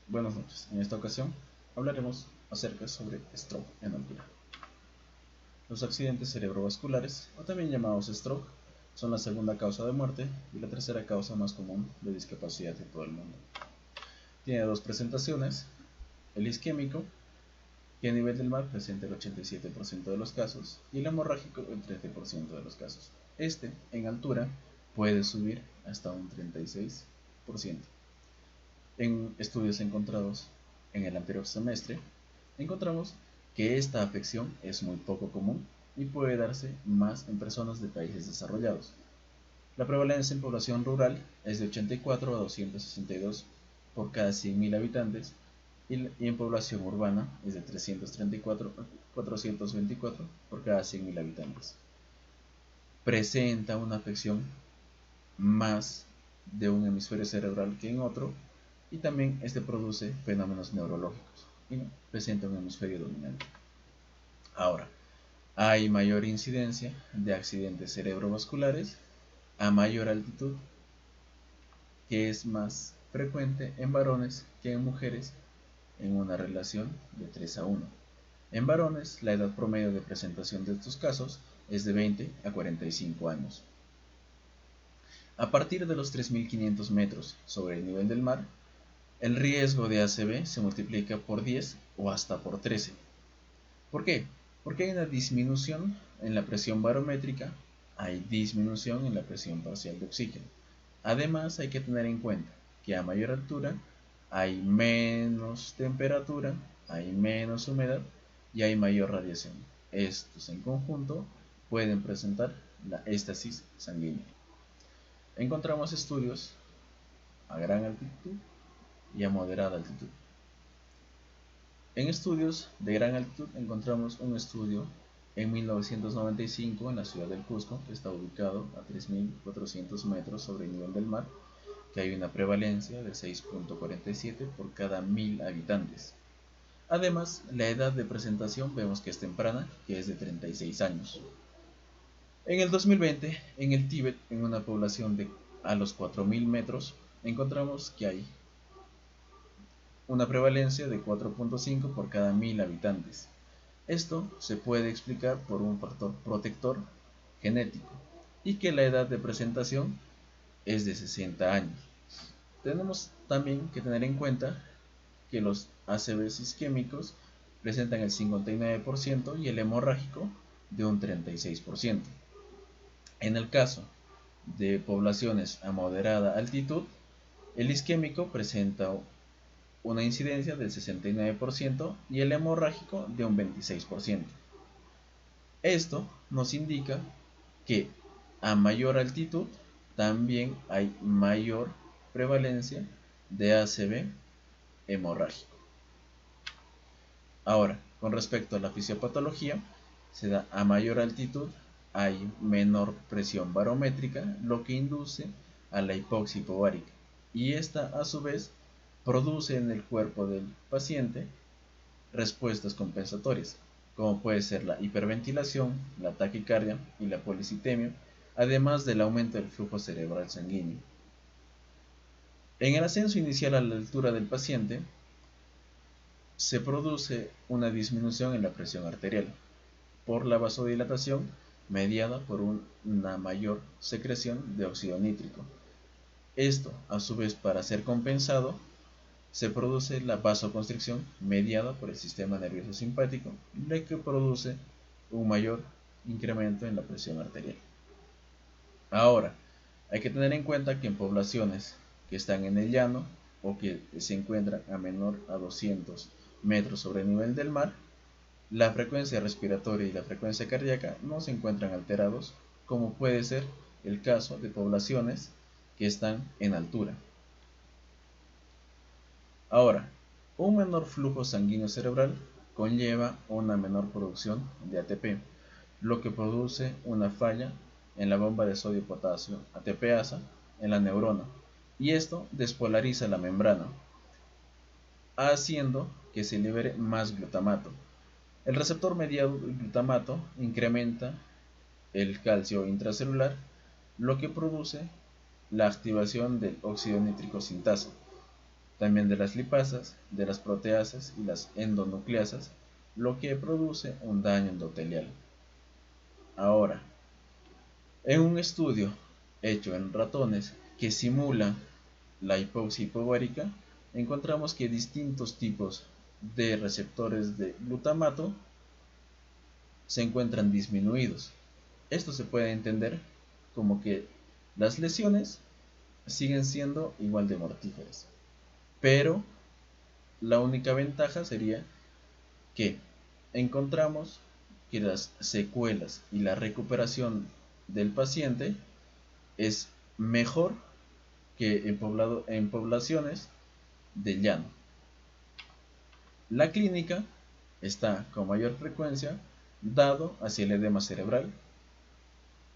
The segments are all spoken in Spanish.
Buenas noches. En esta ocasión hablaremos acerca sobre stroke en altura. Los accidentes cerebrovasculares, o también llamados stroke, son la segunda causa de muerte y la tercera causa más común de discapacidad en todo el mundo. Tiene dos presentaciones: el isquémico, que a nivel del mar presenta el 87% de los casos, y el hemorrágico el 13% de los casos. Este, en altura, puede subir hasta un 36%. En estudios encontrados en el anterior semestre, encontramos que esta afección es muy poco común y puede darse más en personas de países desarrollados. La prevalencia en población rural es de 84 a 262 por cada 100.000 habitantes y en población urbana es de 334 a 424 por cada 100.000 habitantes. Presenta una afección más de un hemisferio cerebral que en otro, y también este produce fenómenos neurológicos y presenta un hemisferio dominante. Ahora, hay mayor incidencia de accidentes cerebrovasculares a mayor altitud, que es más frecuente en varones que en mujeres, en una relación de 3 a 1. En varones, la edad promedio de presentación de estos casos es de 20 a 45 años. A partir de los 3.500 metros sobre el nivel del mar, el riesgo de ACV se multiplica por 10 o hasta por 13. ¿Por qué? Porque hay una disminución en la presión barométrica, hay disminución en la presión parcial de oxígeno. Además, hay que tener en cuenta que a mayor altura hay menos temperatura, hay menos humedad y hay mayor radiación. Estos en conjunto pueden presentar la éstasis sanguínea. Encontramos estudios a gran altitud y a moderada altitud. En estudios de gran altitud encontramos un estudio en 1995 en la ciudad del Cusco, que está ubicado a 3.400 metros sobre el nivel del mar, que hay una prevalencia de 6.47 por cada 1.000 habitantes. Además, la edad de presentación vemos que es temprana, que es de 36 años. En el 2020, en el Tíbet, en una población de a los 4.000 metros, encontramos que hay una prevalencia de 4.5 por cada 1.000 habitantes. Esto se puede explicar por un factor protector genético y que la edad de presentación es de 60 años. Tenemos también que tener en cuenta que los ACVs isquémicos presentan el 59% y el hemorrágico de un 36%. En el caso de poblaciones a moderada altitud, el isquémico presenta una incidencia del 69% y el hemorrágico de un 26%. Esto nos indica que a mayor altitud también hay mayor prevalencia de ACV hemorrágico. Ahora, con respecto a la fisiopatología, se da a mayor altitud hay menor presión barométrica, lo que induce a la hipoxia hipovárica, y esta a su vez produce en el cuerpo del paciente respuestas compensatorias, como puede ser la hiperventilación, la taquicardia y la policitemia, además del aumento del flujo cerebral sanguíneo. En el ascenso inicial a la altura del paciente, se produce una disminución en la presión arterial por la vasodilatación mediada por una mayor secreción de óxido nítrico. Esto, a su vez, para ser compensado, se produce la vasoconstricción mediada por el sistema nervioso simpático, lo que produce un mayor incremento en la presión arterial. Ahora, hay que tener en cuenta que en poblaciones que están en el llano o que se encuentran a menor a 200 metros sobre el nivel del mar, la frecuencia respiratoria y la frecuencia cardíaca no se encuentran alterados, como puede ser el caso de poblaciones que están en altura. Ahora, un menor flujo sanguíneo cerebral conlleva una menor producción de ATP, lo que produce una falla en la bomba de sodio-potasio ATPasa en la neurona, y esto despolariza la membrana, haciendo que se libere más glutamato. El receptor mediado del glutamato incrementa el calcio intracelular, lo que produce la activación del óxido nítrico sintasa. también de las lipasas, de las proteasas y las endonucleasas, lo que produce un daño endotelial. Ahora, en un estudio hecho en ratones que simula la hipoxia hipobaríca, encontramos que distintos tipos de receptores de glutamato se encuentran disminuidos. Esto se puede entender como que las lesiones siguen siendo igual de mortíferas, pero la única ventaja sería que encontramos que las secuelas y la recuperación del paciente es mejor que en poblaciones de llano. La clínica está con mayor frecuencia dado hacia el edema cerebral,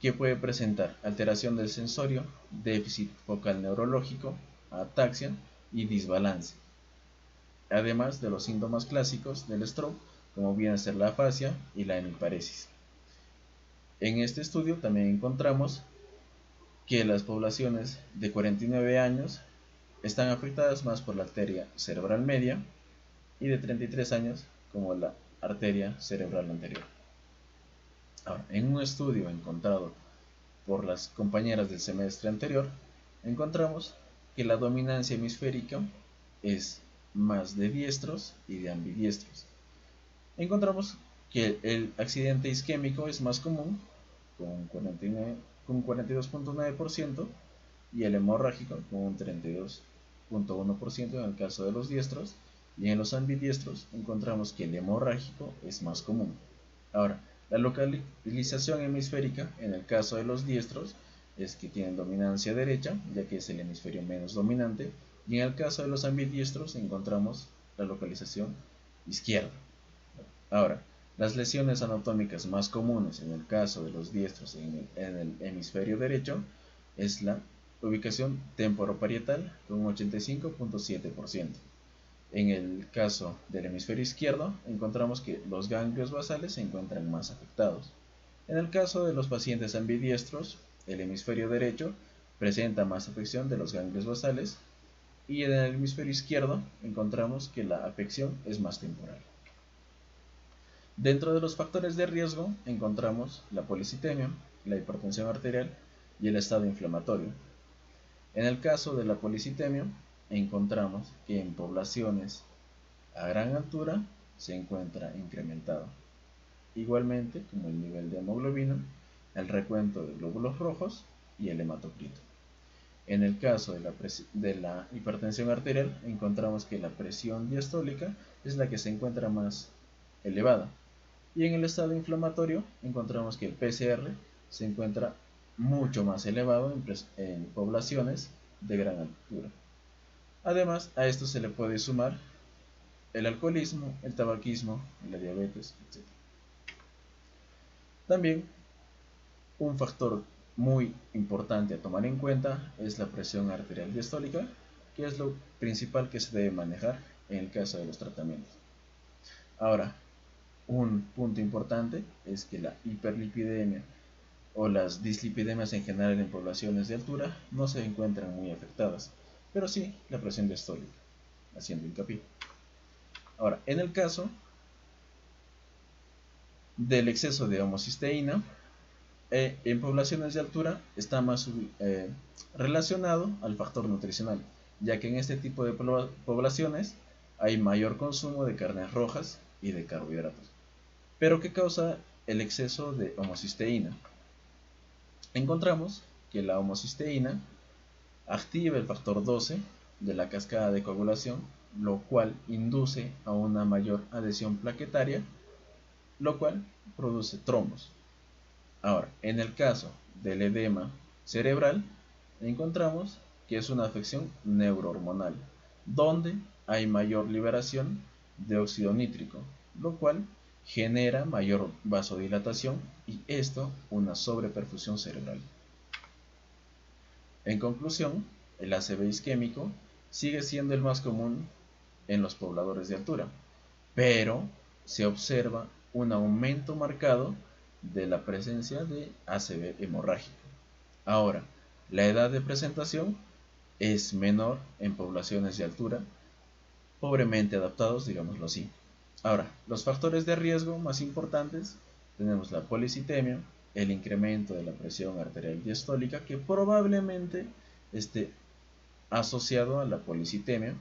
que puede presentar alteración del sensorio, déficit focal neurológico, ataxia y disbalance, además de los síntomas clásicos del stroke, como viene a ser la afasia y la hemiparesis. En este estudio también encontramos que las poblaciones de 49 años están afectadas más por la arteria cerebral media y de 33 años como la arteria cerebral anterior. Ahora, en un estudio encontrado por las compañeras del semestre anterior, encontramos que la dominancia hemisférica es más de diestros y de ambidiestros. Encontramos que el accidente isquémico es más común, con 42.9%, y el hemorrágico con un 32.1% en el caso de los diestros, y en los ambidiestros encontramos que el hemorrágico es más común. Ahora, la localización hemisférica en el caso de los diestros es que tienen dominancia derecha, ya que es el hemisferio menos dominante, y en el caso de los ambidiestros encontramos la localización izquierda. Ahora, las lesiones anatómicas más comunes en el caso de los diestros en el hemisferio derecho es la ubicación temporoparietal con un 85.7%. En el caso del hemisferio izquierdo, encontramos que los ganglios basales se encuentran más afectados. En el caso de los pacientes ambidiestros, el hemisferio derecho presenta más afección de los ganglios basales, y en el hemisferio izquierdo encontramos que la afección es más temporal. Dentro de los factores de riesgo encontramos la policitemia, la hipertensión arterial y el estado inflamatorio. En el caso de la policitemia, encontramos que en poblaciones a gran altura se encuentra incrementado. Igualmente, como el nivel de hemoglobina, el recuento de glóbulos rojos y el hematocrito. En el caso de la hipertensión arterial, encontramos que la presión diastólica es la que se encuentra más elevada. Y en el estado inflamatorio, encontramos que el PCR se encuentra mucho más elevado en poblaciones de gran altura. Además, a esto se le puede sumar el alcoholismo, el tabaquismo, la diabetes, etc. También un factor muy importante a tomar en cuenta es la presión arterial diastólica, que es lo principal que se debe manejar en el caso de los tratamientos. Ahora, un punto importante es que la hiperlipidemia o las dislipidemias en general en poblaciones de altura no se encuentran muy afectadas, pero sí la presión diastólica, haciendo hincapié. Ahora, en el caso del exceso de homocisteína, en poblaciones de altura está más relacionado al factor nutricional, ya que en este tipo de poblaciones hay mayor consumo de carnes rojas y de carbohidratos. ¿Pero qué causa el exceso de homocisteína? Encontramos que la homocisteína activa el factor 12 de la cascada de coagulación, lo cual induce a una mayor adhesión plaquetaria, lo cual produce trombos. Ahora, en el caso del edema cerebral, encontramos que es una afección neurohormonal, donde hay mayor liberación de óxido nítrico, lo cual genera mayor vasodilatación y esto una sobreperfusión cerebral. En conclusión, el ACV isquémico sigue siendo el más común en los pobladores de altura, pero se observa un aumento marcado de la presencia de ACV hemorrágico. Ahora, la edad de presentación es menor en poblaciones de altura, pobremente adaptados, digámoslo así. Ahora, los factores de riesgo más importantes, tenemos la policitemia, el incremento de la presión arterial diastólica, que probablemente esté asociado a la policitemia,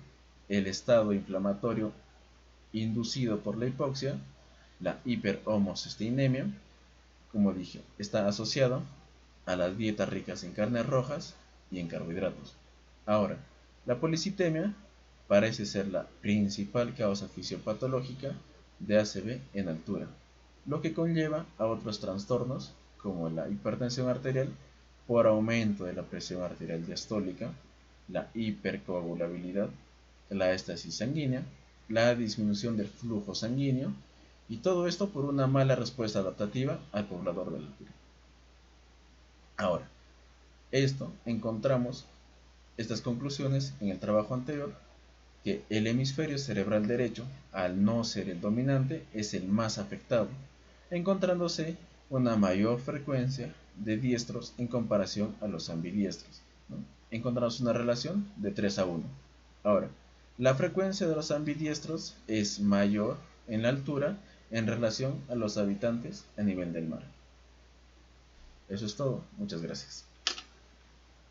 el estado inflamatorio inducido por la hipoxia, la hiperhomocisteinemia, como dije, está asociado a las dietas ricas en carnes rojas y en carbohidratos. Ahora, la policitemia parece ser la principal causa fisiopatológica de ACV en altura, lo que conlleva a otros trastornos como la hipertensión arterial por aumento de la presión arterial diastólica, la hipercoagulabilidad, la éstasis sanguínea, la disminución del flujo sanguíneo, y todo esto por una mala respuesta adaptativa al poblador de la altura. Ahora, encontramos estas conclusiones en el trabajo anterior, que el hemisferio cerebral derecho, al no ser el dominante, es el más afectado, encontrándose una mayor frecuencia de diestros en comparación a los ambidiestros, ¿no? Encontramos una relación de 3 a 1. Ahora, la frecuencia de los ambidiestros es mayor en la altura en relación a los habitantes a nivel del mar. Eso es todo. Muchas gracias.